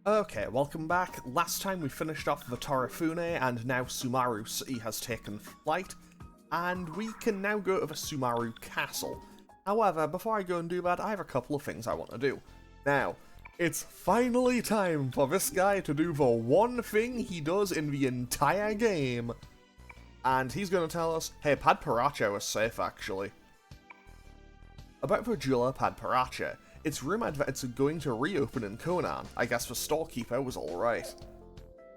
Okay, welcome back. Last time we finished off the Torifune, and now Sumaru City has taken flight, and we can now go to the Sumaru Castle. However, before I go and do that, I have a couple of things I want to do. Now, it's finally time for this guy to do the one thing he does in the entire game. And he's going to tell us, hey, Pad Paracha was safe, actually. About the jeweler Pad Paracha, it's rumoured that it's going to reopen in Conan. I guess the storekeeper was alright.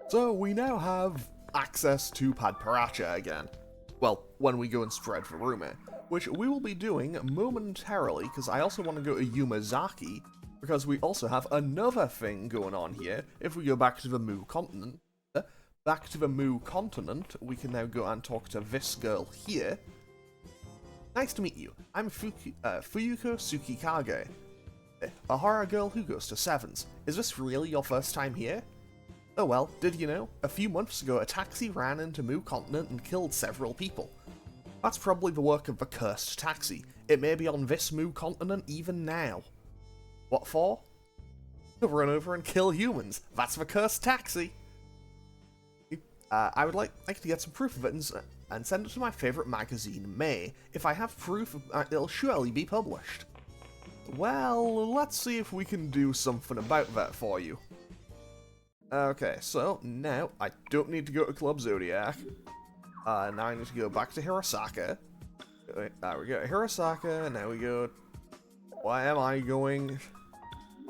So we now have access to Pad Paracha again. Well, when we go and spread the rumour, which we will be doing momentarily, because I also want to go to Yumazaki, because we also have another thing going on here. If we go back to the Mu continent, we can now go and talk to this girl here. Nice to meet you. I'm Fuyuko Tsukikage, a horror girl who goes to sevens. Is this really your first time here? Oh well, did you know? A few months ago a taxi ran into Mu continent and killed several people. That's probably the work of the cursed taxi. It may be on this Mu continent even now. What for? To run over and kill humans. That's the cursed taxi. I would like to get some proof of it and send it to my favourite magazine, May. If I have proof, it'll surely be published. Well, let's see if we can do something about that for you. Okay, so now I don't need to go to Club Zodiac. Now I need to go back to Hirosaka. There we go, Hirosaka, now we go... Why am I going?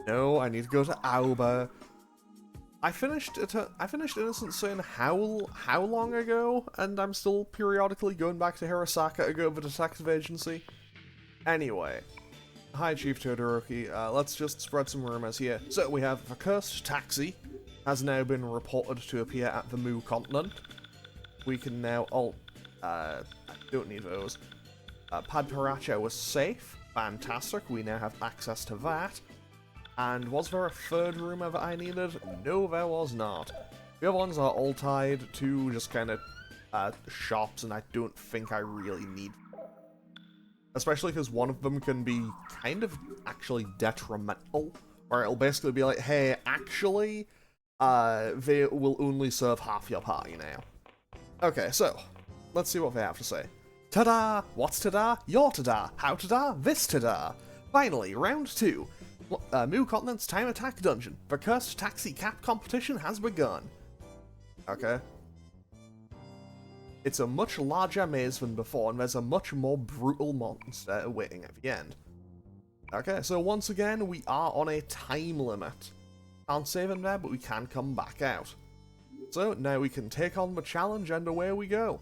No, I need to go to Aoba. I finished Innocent Sin how long ago, and I'm still periodically going back to Hirosaka to go to the detective agency. Anyway. Hi, Chief Todoroki. Let's just spread some rumors here. So we have the cursed taxi has now been reported to appear at the Mu continent. We can now I don't need those. Pad Paracha was safe. Fantastic. We now have access to that. And was there a third rumor that I needed? No, there was not. The other ones are all tied to just kind of shops, and I don't think I really need. Especially because one of them can be kind of actually detrimental, where it'll basically be like, hey, actually, they will only serve half your party now. Okay, so, let's see what they have to say. Ta-da! What's ta-da? Your ta-da! How ta-da? This ta-da! Finally, round 2. Mu Continent's Time Attack Dungeon. The Cursed Taxi Cap competition has begun. Okay. It's a much larger maze than before, and there's a much more brutal monster waiting at the end. Okay, so once again, we are on a time limit. Can't save in there, but we can come back out. So, now we can take on the challenge, and away we go.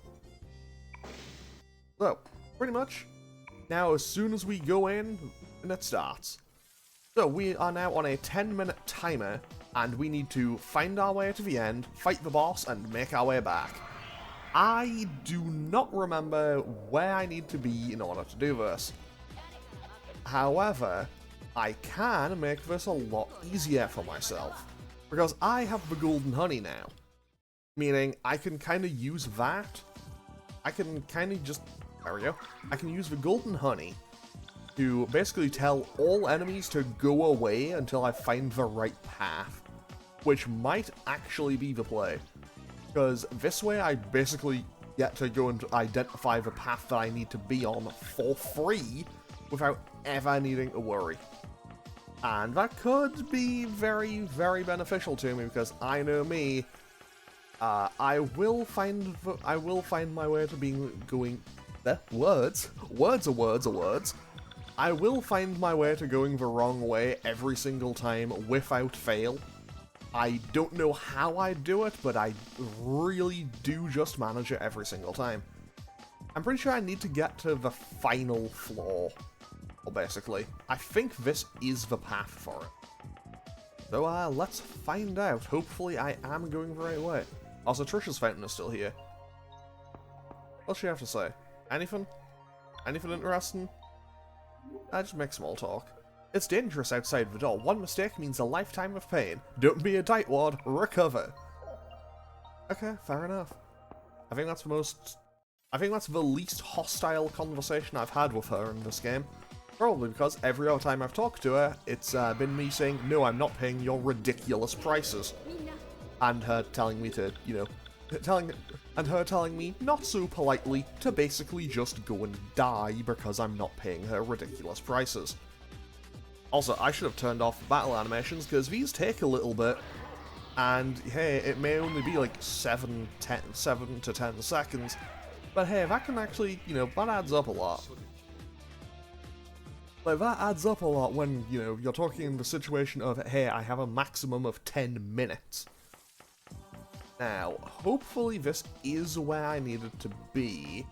So, pretty much, now as soon as we go in, and it starts. So, we are now on a 10-minute timer, and we need to find our way to the end, fight the boss, and make our way back. I do not remember where I need to be in order to do this. However, I can make this a lot easier for myself, because I have the golden honey now. Meaning, I can kind of use that. I can kind of just... There we go. I can use the golden honey to basically tell all enemies to go away until I find the right path, which might actually be the play. Because this way I basically get to go and identify the path that I need to be on for free without ever needing to worry. And that could be very, very beneficial to me, because I know me, I will find my way to going... Words are words. I will find my way to going the wrong way every single time without fail. I don't know how I do it, but I really do just manage it every single time. I'm pretty sure I need to get to the final floor, well, basically. I think this is the path for it. So, let's find out. Hopefully I am going the right way. Also, Trisha's fountain is still here. What's she have to say? Anything? Anything interesting? Just make small talk. It's dangerous outside the door. One mistake means a lifetime of pain. Don't be a tightwad. Recover. Okay, fair enough. I think that's the least hostile conversation I've had with her in this game. Probably because every other time I've talked to her, it's been me saying, no, I'm not paying your ridiculous prices. And her telling me to, you know, telling me, not so politely, to basically just go and die because I'm not paying her ridiculous prices. Also, I should have turned off battle animations, because these take a little bit, and hey, it may only be like 7 to 10 seconds, but hey, that can actually, you know, that adds up a lot. Like, that adds up a lot when, you know, you're talking in the situation of, hey, I have a maximum of 10 minutes. Now, hopefully this is where I needed to be,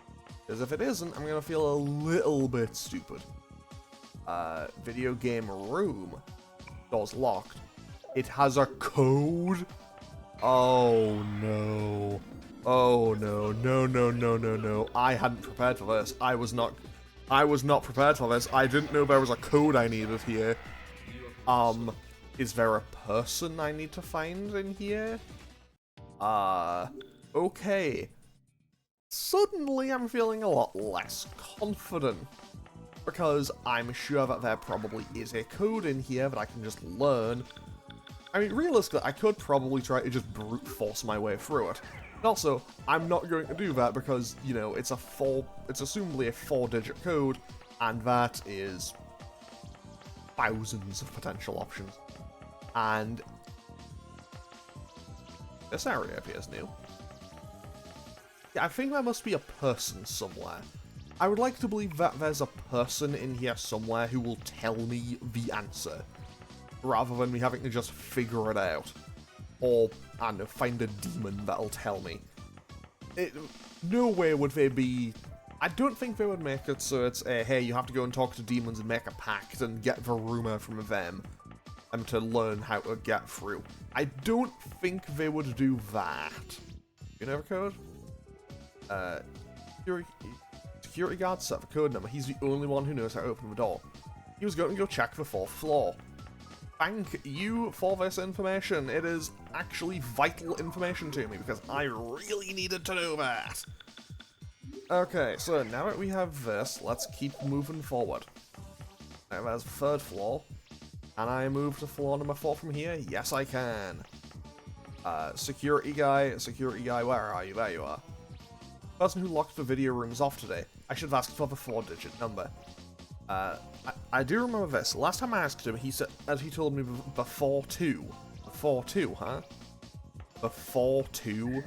because if it isn't, I'm gonna feel a little bit stupid. Video game room. Door's locked. It has a code? Oh no. Oh no, no, no, no, no, no. I hadn't prepared for this. I was not prepared for this. I didn't know there was a code I needed here. Is there a person I need to find in here? Okay. Suddenly I'm feeling a lot less confident, because I'm sure that there probably is a code in here that I can just learn. I mean, realistically, I could probably try to just brute force my way through it. And also, I'm not going to do that because, you know, it's assumably a 4-digit code, and that is thousands of potential options. And this area appears new. Yeah, I think there must be a person somewhere. I would like to believe that there's a person in here somewhere who will tell me the answer, rather than me having to just figure it out. Or, I don't know, find a demon that'll tell me. No way would they be... I don't think they would make it so it's, hey, you have to go and talk to demons and make a pact and get the rumor from them, and to learn how to get through. I don't think they would do that. You know the code? Security guard set the code number. He's the only one who knows how to open the door. He was going to go check the 4th floor. Thank you for this information. It is actually vital information to me, because I really needed to know that. Okay, so now that we have this, let's keep moving forward. Now there's the 3rd floor. Can I move to floor number 4 from here? Yes, I can. Security guy, where are you? There you are. Person who locked the video rooms off today. I should have asked for the 4-digit number. I do remember this. Last time I asked him, he said, as he told me, the 4-2. The 4-2, huh? The 4-2.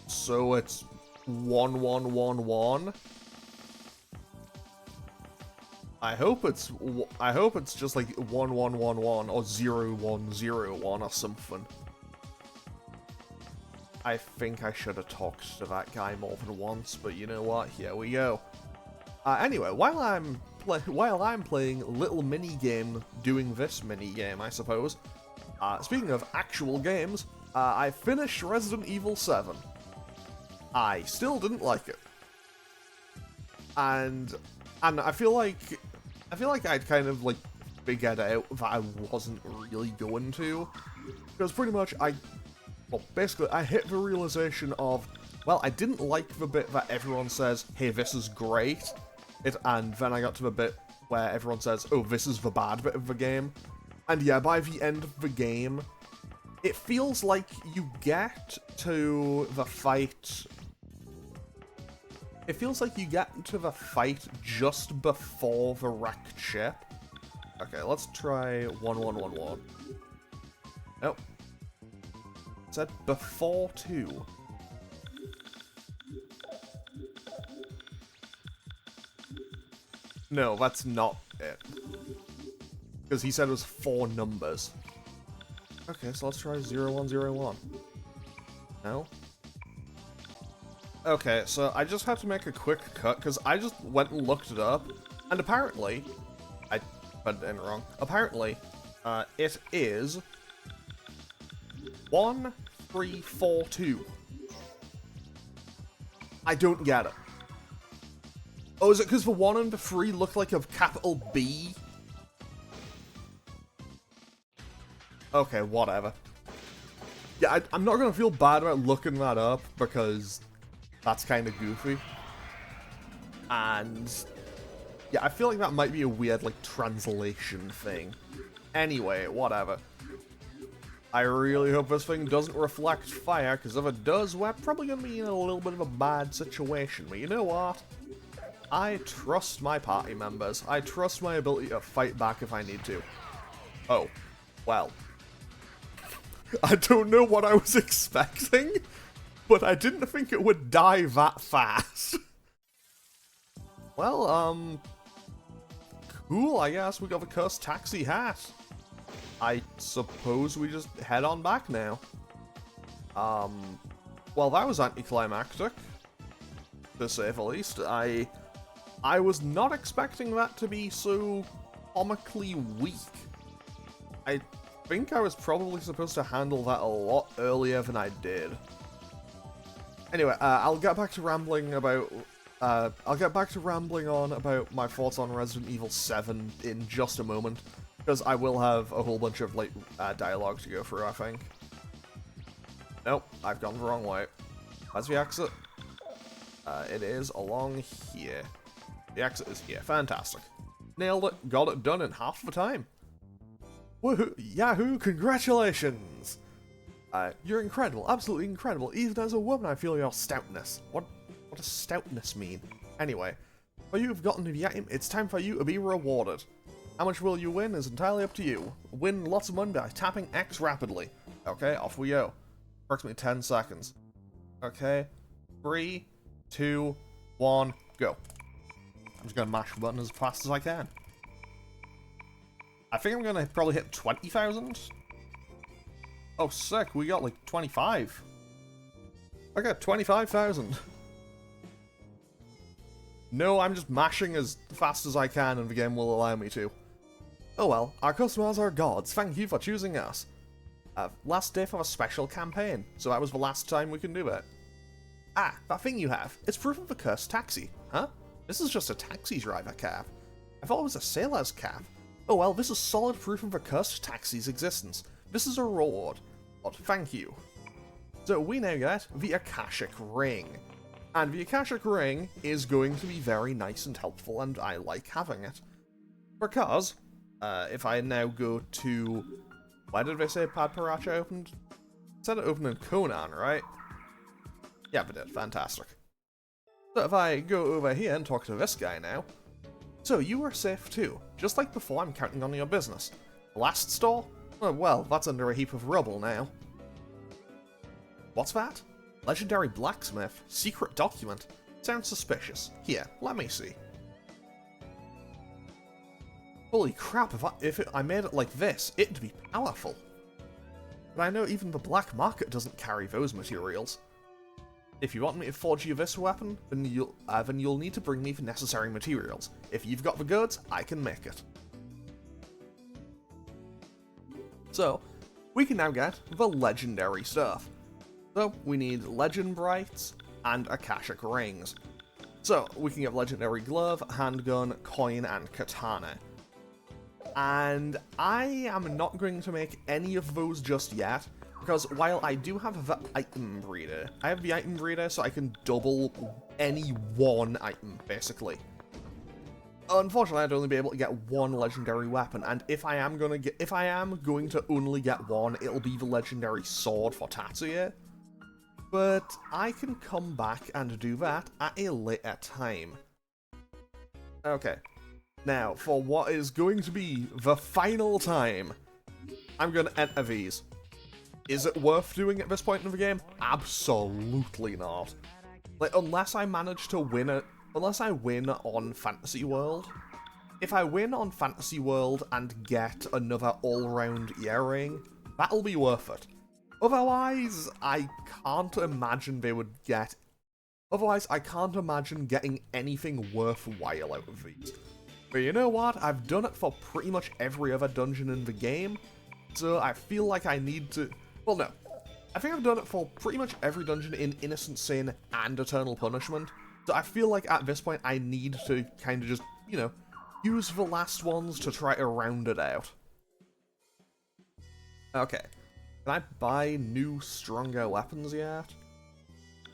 So it's 1111. I hope it's just like 1111 or 0101 or something. I think I should have talked to that guy more than once, but you know what? Here we go. Anyway, while I'm playing little mini game, doing this mini game, I suppose. Speaking of actual games, I finished Resident Evil 7. I still didn't like it, and I feel like I'd kind of like figured out that I wasn't really going to, because pretty much basically I hit the realization of, well, I didn't like the bit that everyone says, hey, this is great, and then I got to the bit where everyone says, oh, this is the bad bit of the game, and yeah, by the end of the game, it feels like you get to the fight. It feels like you get to the fight just before the wrecked ship. Okay, let's try 1111. Nope. It said before 2. No, that's not it. Because he said it was 4 numbers. Okay, so let's try 0101. No? Okay, so I just had to make a quick cut, because I just went and looked it up, and apparently, I put it in wrong, apparently, it is 1342. I don't get it. Oh, is it because the 1 and the 3 look like a capital B? Okay, whatever. Yeah, I'm not going to feel bad about looking that up, because that's kind of goofy. And yeah, I feel like that might be a weird, like, translation thing. Anyway, whatever. I really hope this thing doesn't reflect fire, because if it does, we're probably going to be in a little bit of a bad situation. But you know what? I trust my party members. I trust my ability to fight back if I need to. Oh, well. I don't know what I was expecting, but I didn't think it would die that fast. Well, cool, I guess we got the cursed taxi hat. I suppose we just head on back now. Well, that was anticlimactic, to say the least. I was not expecting that to be so comically weak. I think I was probably supposed to handle that a lot earlier than I did. Anyway, I'll get back to rambling on about my thoughts on Resident Evil 7 in just a moment, because I will have a whole bunch of, like, dialogue to go through, I think. Nope, I've gone the wrong way. Where's the exit? It is along here. The exit is here. Fantastic. Nailed it. Got it done in half the time. Woohoo! Yahoo! Congratulations! You're incredible. Absolutely incredible. Even as a woman, I feel your stoutness. What does stoutness mean? Anyway, for you have gotten to the item, it's time for you to be rewarded. How much will you win is entirely up to you. Win lots of money by tapping X rapidly. Okay, off we go. Approximately 10 seconds. Okay, 3, 2, 1, go. I'm just gonna mash the button as fast as I can. I think I'm gonna probably hit 20,000. Oh, sick, we got like 25. I got 25,000. No, I'm just mashing as fast as I can and the game will allow me to. Oh well, our customers are gods, thank you for choosing us. Last day for a special campaign, so that was the last time we can do it. Ah, that thing you have, it's proof of a cursed taxi, huh? This is just a taxi driver cap. I thought it was a sailor's cap. Oh well, this is solid proof of a cursed taxi's existence. This is a reward. But thank you. So we now get the Akashic Ring. And the Akashic Ring is going to be very nice and helpful, and I like having it. Because, if I now go to... Where did they say Pad Paracha opened? It said it opened in Conan, right? Yeah, they did. Fantastic. So if I go over here and talk to this guy now... So, you are safe too. Just like before, I'm counting on your business. Last store? Oh, well, that's under a heap of rubble now. What's that? Legendary blacksmith. Secret document. Sounds suspicious. Here, let me see. Holy crap, if I made it like this, it'd be powerful. But I know even the black market doesn't carry those materials. If you want me to forge you this weapon, then you'll need to bring me the necessary materials. If you've got the goods, I can make it. So, we can now get the legendary stuff. So, we need Legend Brights and Akashic Rings. So, we can get Legendary Glove, Handgun, Coin, and Katana. And I am not going to make any of those just yet, because while I do have the item breeder, I have the item breeder so I can double any one item, basically. Unfortunately, I'd only be able to get one legendary weapon, and if I am going to only get one, it'll be the legendary sword for Tatsuya. But I can come back and do that at a later time. Okay. Now, for what is going to be the final time, I'm going to enter these. Is it worth doing at this point in the game? Absolutely not. Like, unless I manage to win it, unless I win on Fantasy World. If I win on Fantasy World and get another all-round earring, that'll be worth it. Otherwise, I can't imagine they would get... Otherwise, I can't imagine getting anything worthwhile out of these. But you know what? I've done it for pretty much every other dungeon in the game, so I feel like I need to... Well, no. I think I've done it for pretty much every dungeon in Innocent Sin and Eternal Punishment, so I feel like at this point I need to kind of just, you know, use the last ones to try to round it out. Okay. Can I buy new, stronger weapons yet?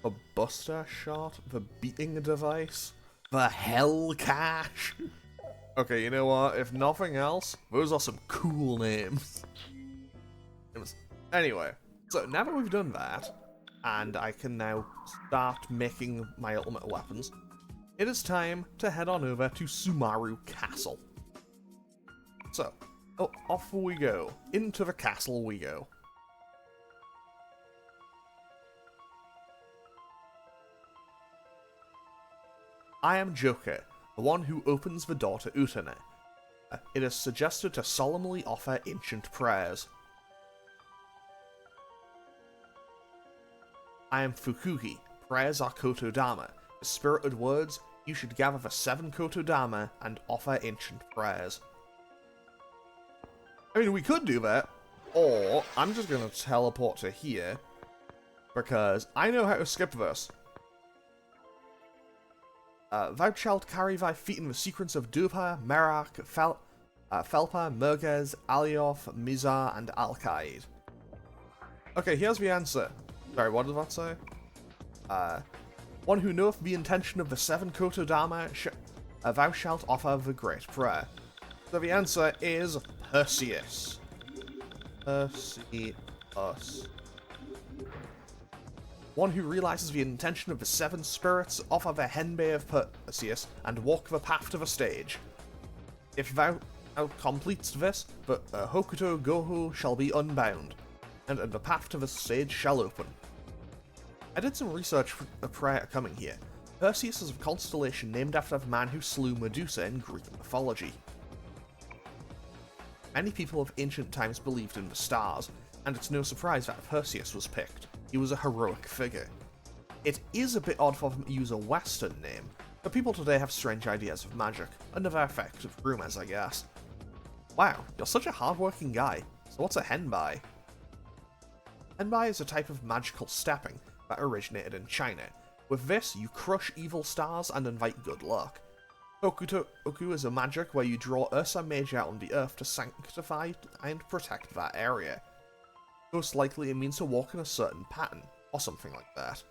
The Buster Shot? The Beating Device? The Hell Cache. Okay, you know what? If nothing else, those are some cool names. Anyway, so now that we've done that, and I can now start making my ultimate weapons, it is time to head on over to Sumaru Castle. So, off we go. Into the castle we go. I am Joker, the one who opens the door to Utene. It is suggested to solemnly offer ancient prayers. I am Fukuhi. Prayers are Kotodama. The spirited words, you should gather the 7 Kotodama and offer ancient prayers. I mean, we could do that, or I'm just going to teleport to here, because I know how to skip this. Thou shalt carry thy feet in the sequence of Dupa, Merak, Felpa, Merges, Alioth, Mizar, and Alkaid. Okay, here's the answer. Sorry, what did that say? One who knoweth the intention of the 7 Kotodama, thou shalt offer the great prayer. So the answer is Perseus. Perseus. One who realizes the intention of the 7 spirits, offer the Henbei of Perseus, and walk the path to the stage. If thou completest this, the Hokuto Gohu shall be unbound, and the path to the stage shall open. I did some research prior to coming here. Perseus is a constellation named after the man who slew Medusa in Greek mythology. Many people of ancient times believed in the stars, and it's no surprise that Perseus was picked. He was a heroic figure. It is a bit odd for them to use a Western name, but people today have strange ideas of magic, another effect of rumors, I guess. Wow, you're such a hardworking guy. So what's a Henbei? Henbei is a type of magical stepping that originated in China. With this, you crush evil stars and invite good luck. Hokuto-oku is a magic where you draw Ursa Mage out on the earth to sanctify and protect that area. Most likely it means to walk in a certain pattern, or something like that.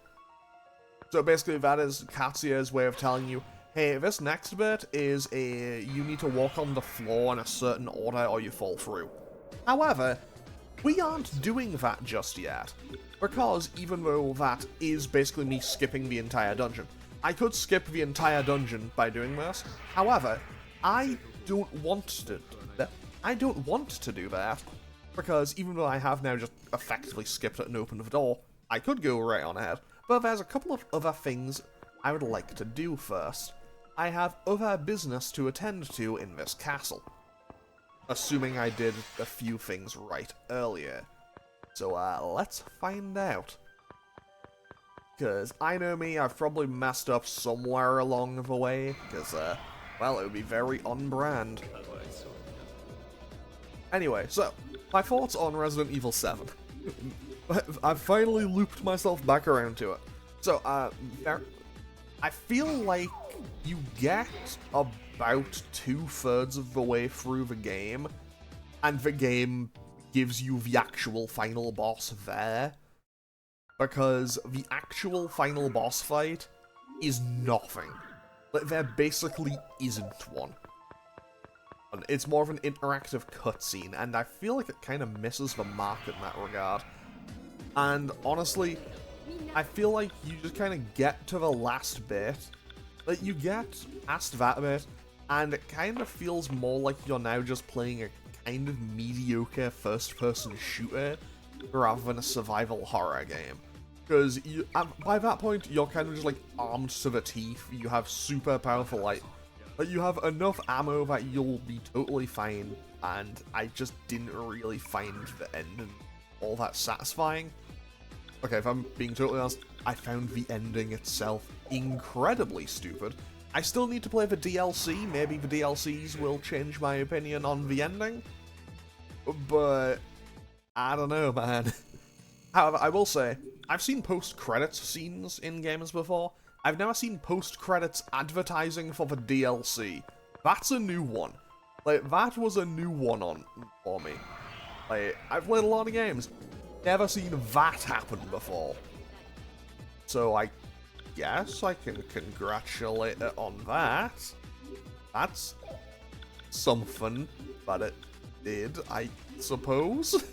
So basically that is Katsuya's way of telling you, hey, this next bit is you need to walk on the floor in a certain order or you fall through. However, we aren't doing that just yet, because even though that is basically me skipping the entire dungeon, I could skip the entire dungeon by doing this. However, I don't want to do that, because even though I have now just effectively skipped it and opened the door, I could go right on ahead. But there's a couple of other things I would like to do first. I have other business to attend to in this castle. Assuming I did a few things right earlier. So let's find out. Because I know me, I've probably messed up somewhere along the way, because, well, it would be very on-brand. Anyway, so, my thoughts on Resident Evil 7. I've finally looped myself back around to it. So, I feel like you get about 2/3 of the way through the game, and the game gives you the actual final boss there. Because the actual final boss fight is nothing. Like, there basically isn't one. It's more of an interactive cutscene, and I feel like it kind of misses the mark in that regard. And honestly, I feel like you just kind of get to the last bit, like you get past that bit, and it kind of feels more like you're now just playing a kind of mediocre first-person shooter rather than a survival horror game. Because by that point, you're kind of just like armed to the teeth. You have super powerful light. Like, you have enough ammo that you'll be totally fine, and I just didn't really find the ending all that satisfying. Okay, if I'm being totally honest, I found the ending itself incredibly stupid. I still need to play the DLC, maybe the DLCs will change my opinion on the ending, but I don't know, man. However, I will say, I've seen post-credits scenes in games before. I've never seen post-credits advertising for the DLC. That's a new one. Like, that was a new one for me. Like, I've played a lot of games, never seen that happen before. So guess I can congratulate it on that. That's something that it did, I suppose.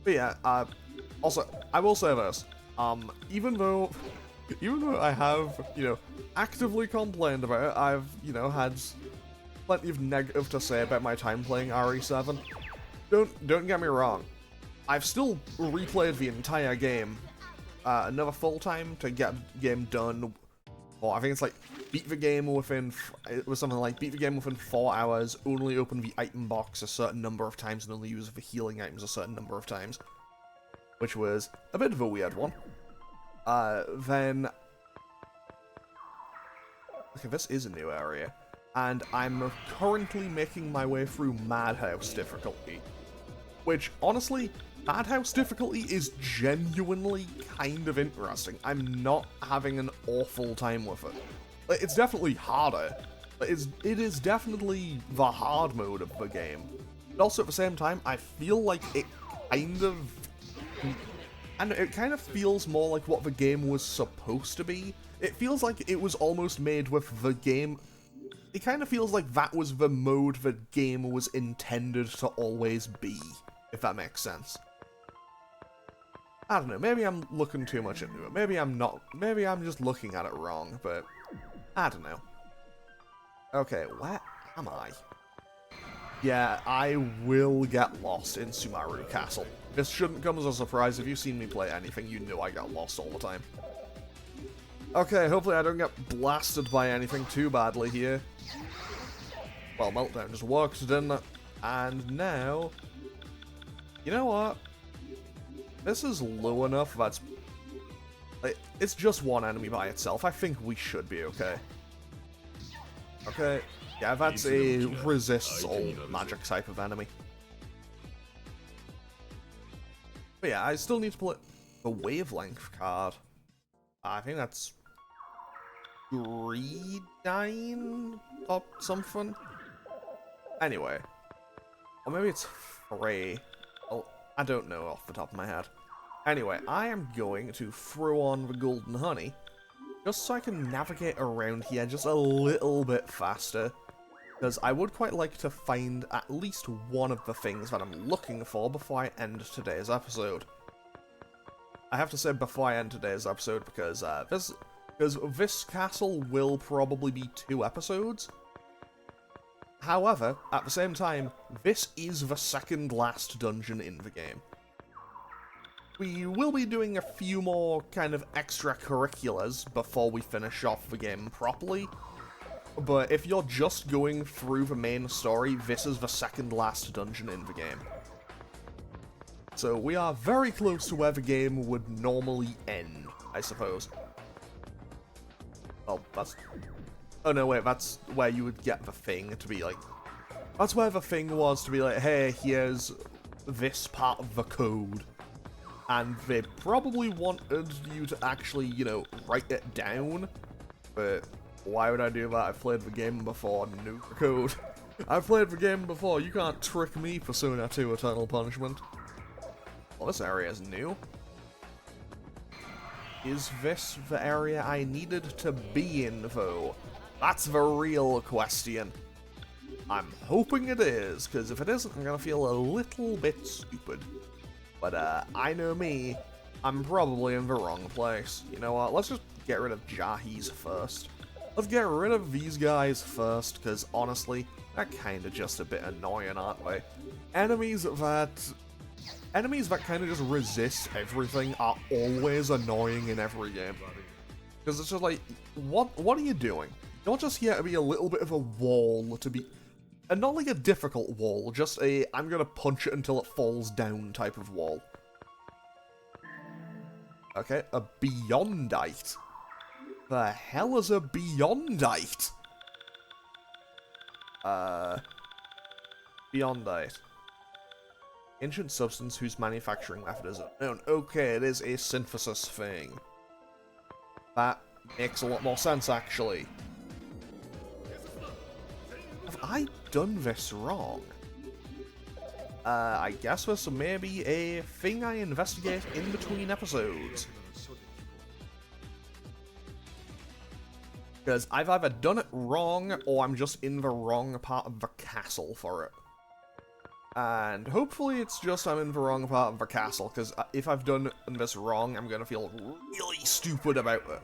But yeah, also, I will say this, even though I have, actively complained about it, I've, had plenty of negative to say about my time playing RE7. Don't get me wrong, I've still replayed the entire game, another full time to get the game done, or I think it's like, beat the game within, it was something like, beat the game within 4 hours, only open the item box a certain number of times, and only use the healing items a certain number of times. Which was a bit of a weird one. Then... Okay, this is a new area. And I'm currently making my way through Madhouse difficulty. Which, honestly, Madhouse difficulty is genuinely kind of interesting. I'm not having an awful time with it. It's definitely harder, but it is definitely the hard mode of the game. But also at the same time, I feel like it kind of... And it kind of feels more like what the game was supposed to be. It feels like it was almost made with the game... It kind of feels like that was the mode the game was intended to always be, if that makes sense. I don't know, maybe I'm looking too much into it. Maybe I'm not. Maybe I'm just looking at it wrong, but I don't know. Okay, where am I? Yeah, I will get lost in Sumaru Castle. This shouldn't come as a surprise. If you've seen me play anything, you know I got lost all the time. Okay, hopefully I don't get blasted by anything too badly here. Well, Meltdown just worked, didn't it? And now... You know what? This is low enough that's... It's just one enemy by itself. I think we should be okay. Okay. Yeah, that's a resists all magic type of enemy. But yeah, I still need to pull the wavelength card. I think that's 3-9 or something. Anyway. Or maybe it's 3. Oh, I don't know off the top of my head. Anyway, I am going to throw on the golden honey, just so I can navigate around here just a little bit faster. Because I would quite like to find at least one of the things that I'm looking for before I end today's episode. I have to say before I end today's episode because this castle will probably be 2 episodes. However, at the same time, this is the second last dungeon in the game. We will be doing a few more kind of extracurriculars before we finish off the game properly. But if you're just going through the main story, this is the second last dungeon in the game. So we are very close to where the game would normally end, I suppose. Oh, that's... Oh no, wait, that's where you would get the thing to be like... That's where the thing was to be like, hey, here's this part of the code. And they probably wanted you to actually, write it down. But... Why would I do that? I've played the game before, no code. I've played the game before, you can't trick me, Persona 2 Eternal Punishment. Well, this area is new. Is this the area I needed to be in, though? That's the real question. I'm hoping it is, because if it isn't, I'm gonna feel a little bit stupid. But, I know me, I'm probably in the wrong place. You know what, let's just get rid of Jahi's first. Let's get rid of these guys first, because honestly, they're kind of just a bit annoying, aren't they? Enemies that kind of just resist everything are always annoying in every game. Because it's just like, what are you doing? You're just here to be a little bit of a wall to be... And not like a difficult wall, just a I'm gonna punch it until it falls down type of wall. Okay, a Beyondite. The hell is a Beyondite? Beyondite. Ancient substance whose manufacturing method is unknown. Okay, it is a synthesis thing. That makes a lot more sense, actually. Have I done this wrong? I guess this may be a thing I investigate in between episodes. Because I've either done it wrong, or I'm just in the wrong part of the castle for it. And hopefully it's just I'm in the wrong part of the castle, because if I've done this wrong, I'm going to feel really stupid about it.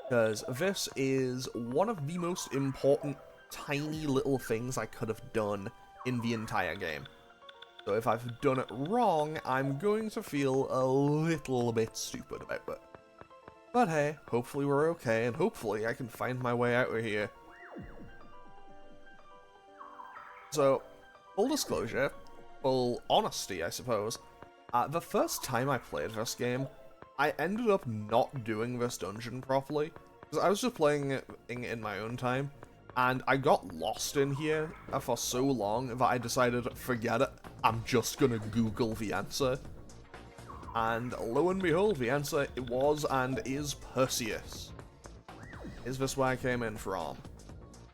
Because this is one of the most important tiny little things I could have done in the entire game. So if I've done it wrong, I'm going to feel a little bit stupid about it. But hey, hopefully we're okay, and hopefully I can find my way out of here. So, full disclosure, full honesty, I suppose, the first time I played this game, I ended up not doing this dungeon properly, because I was just playing it in my own time, and I got lost in here for so long that I decided, forget it, I'm just gonna Google the answer. And lo and behold, the answer was and is Perseus. Is this where I came in from?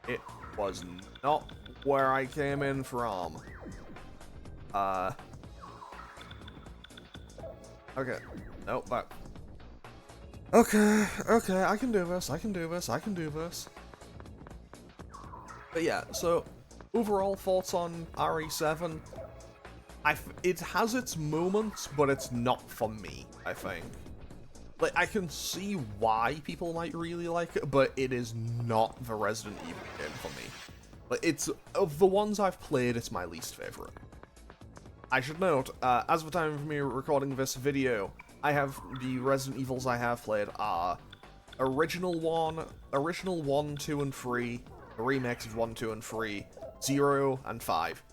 It was not where I came in from. Okay. Nope, that... Okay, I can do this, I can do this. But yeah, so, overall thoughts on RE7? It has its moments, but it's not for me, I think. Like, I can see why people might really like it, but it is not the Resident Evil game for me. Like, it's, of the ones I've played, it's my least favorite. I should note, as of the time of me recording this video, I have, the Resident Evils I have played are Original 1, 2, and 3, the remakes of 1, 2, and 3, 0, and 5,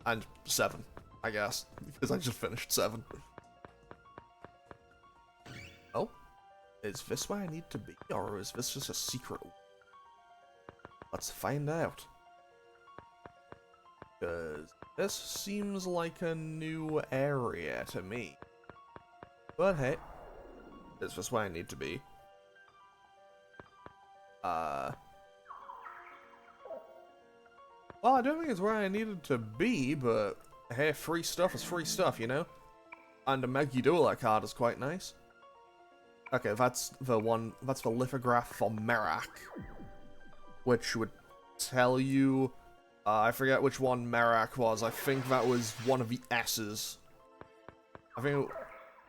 and 7. I guess, because I just finished 7. Oh? Is this where I need to be, or is this just a secret? Let's find out. Because this seems like a new area to me. But hey, is this where I need to be? Well, I don't think it's where I needed to be, but... hey, free stuff is free stuff, you know? And a Megiddo card is quite nice. Okay, that's the lithograph for Merak. Which would tell you... I forget which one Merak was. I think that was one of the S's. I think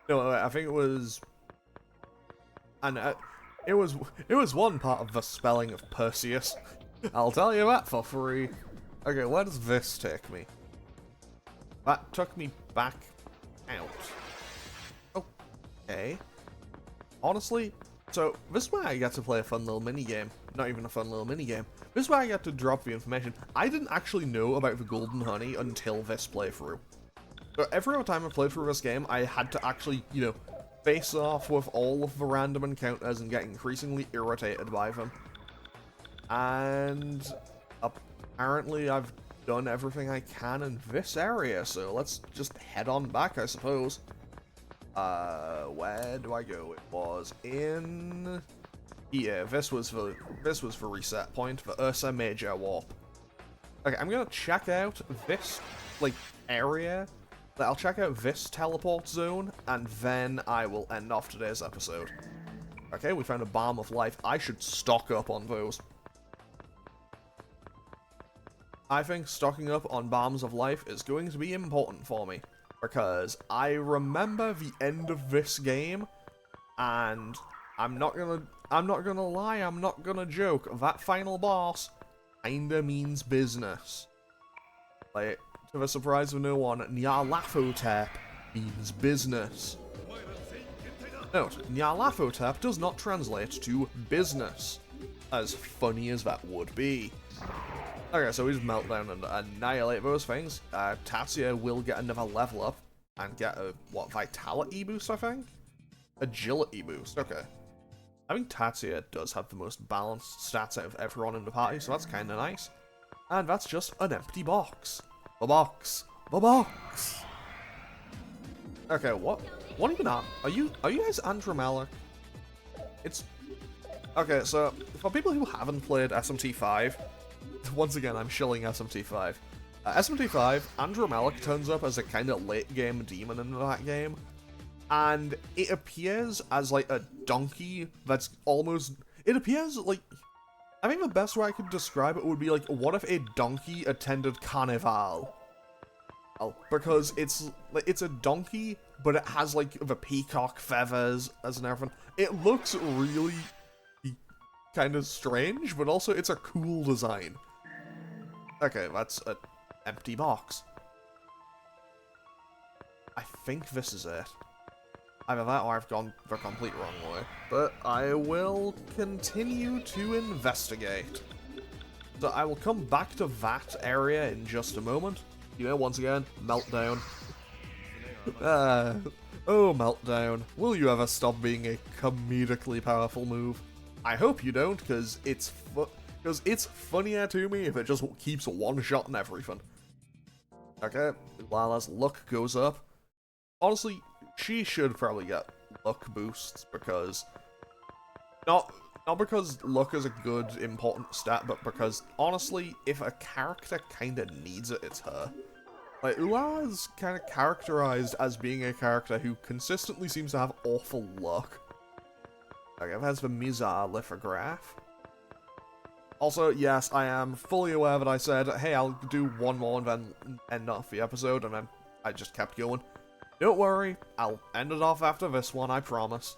it was... And it was one part of the spelling of Perseus. I'll tell you that for free. Okay, where does this take me? That took me back out. Okay. Honestly, so this is where I get to play a fun little minigame. Not even a fun little minigame. This is where I get to drop the information. I didn't actually know about the golden honey until this playthrough. So every time I played through this game, I had to actually, you know, face off with all of the random encounters and get increasingly irritated by them. And apparently I've done everything I can in this area, so let's just head on back, I suppose. Where do I go? It was in... yeah, this was the reset point, the Ursa Major Warp. Okay, I'm gonna check out this, like, area. I'll check out this teleport zone, and then I will end off today's episode. Okay, we found a Balm of Life. I should stock up on those. I think stocking up on Balms of Life is going to be important for me, because I remember the end of this game, and I'm not gonna lie, I'm not gonna joke, that final boss kinda means business. Like, to the surprise of no one, Nyarlathotep means business. Note, Nyarlathotep does not translate to business, as funny as that would be. Okay, so we just melt down and annihilate those things. Tatsia will get another level up and get a, what, vitality boost, I think? Agility boost, okay. I think Tatsia does have the most balanced stats out of everyone in the party, so that's kinda nice. And that's just an empty box. The box. The box! Okay, what even are you guys Andromalic? It's... okay, so, for people who haven't played SMT5, once again, I'm shilling SMT5. SMT5, Andromalic turns up as a kind of late-game demon in that game, and it appears as, like, a donkey that's almost... it appears like I think the best way I could describe it would be like, what if a donkey attended Carnival? Because it's a donkey, but it has like the peacock feathers as and everything. It looks really kind of strange, but also it's a cool design. Okay, that's an empty box. I think this is it. Either that or I've gone the complete wrong way. But I will continue to investigate. So I will come back to that area in just a moment. You know, once again, meltdown. Oh, meltdown. Will you ever stop being a comedically powerful move? I hope you don't, because it's funnier to me if it just keeps one-shotting everything. Okay, Lala's luck goes up. Honestly, she should probably get luck boosts, because... Not because luck is a good, important stat, but because, honestly, if a character kinda needs it, it's her. Like, Lala's kinda characterized as being a character who consistently seems to have awful luck. Okay, there's the Mizar lithograph. Also, yes, I am fully aware that I said, hey, I'll do one more and then end off the episode, and then I just kept going. Don't worry, I'll end it off after this one, I promise.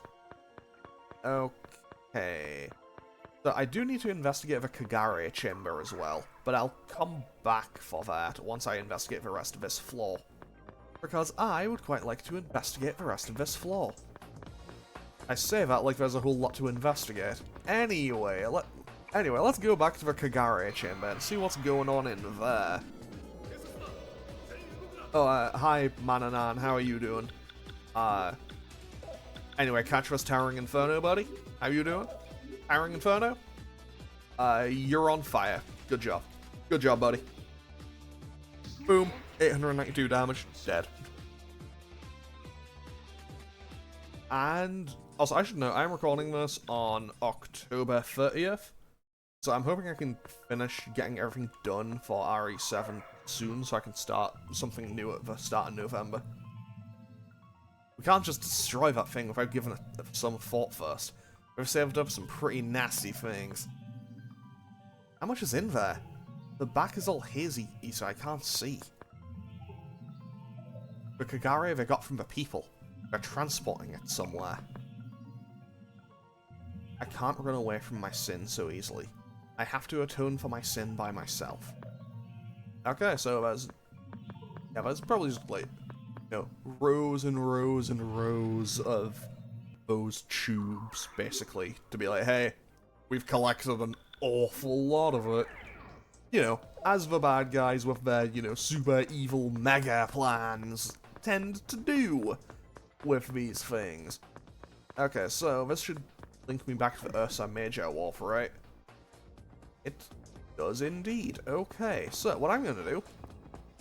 Okay. So I do need to investigate the Kagare chamber as well, but I'll come back for that once I investigate the rest of this floor. Because I would quite like to investigate the rest of this floor. I say that like there's a whole lot to investigate. Anyway, let's go back to the Kagare chamber and see what's going on in there. Oh, hi, Mananan, how are you doing? Anyway, catch us Towering Inferno, buddy. How you doing? Towering Inferno? You're on fire. Good job. Good job, buddy. Boom. 892 damage. Dead. And also, I should note, I'm recording this on October 30th. So I'm hoping I can finish getting everything done for RE7 soon, so I can start something new at the start of November. We can't just destroy that thing without giving it some thought first. We've saved up some pretty nasty things. How much is in there? The back is all hazy, so I can't see. The Kagare they got from the people. They're transporting it somewhere. I can't run away from my sin so easily. I have to atone for my sin by myself. Okay, so there's probably just like, you know, rows and rows and rows of those tubes, basically, to be like, hey, we've collected an awful lot of it. You know, as the bad guys with their, you know, super evil mega plans tend to do with these things. Okay, so this should link me back to the Ursa Major Wharf, right? It does indeed. Okay, so what I'm going to do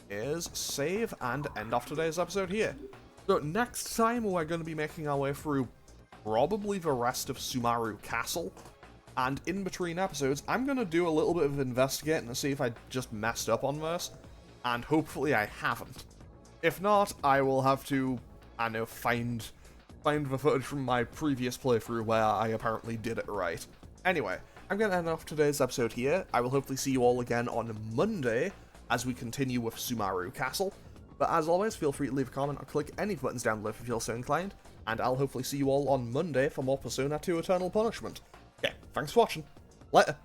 is save and end off today's episode here. So next time we're going to be making our way through probably the rest of Sumaru Castle, and in between episodes I'm going to do a little bit of investigating to see if I just messed up on this, and hopefully I haven't. If not, I will have to, I know, find the footage from my previous playthrough where I apparently did it right. Anyway, I'm going to end off today's episode here. I will hopefully see you all again on Monday as we continue with Sumaru Castle. But as always, feel free to leave a comment or click any buttons down below if you feel so inclined. And I'll hopefully see you all on Monday for more Persona 2 Eternal Punishment. Okay, thanks for watching. Later.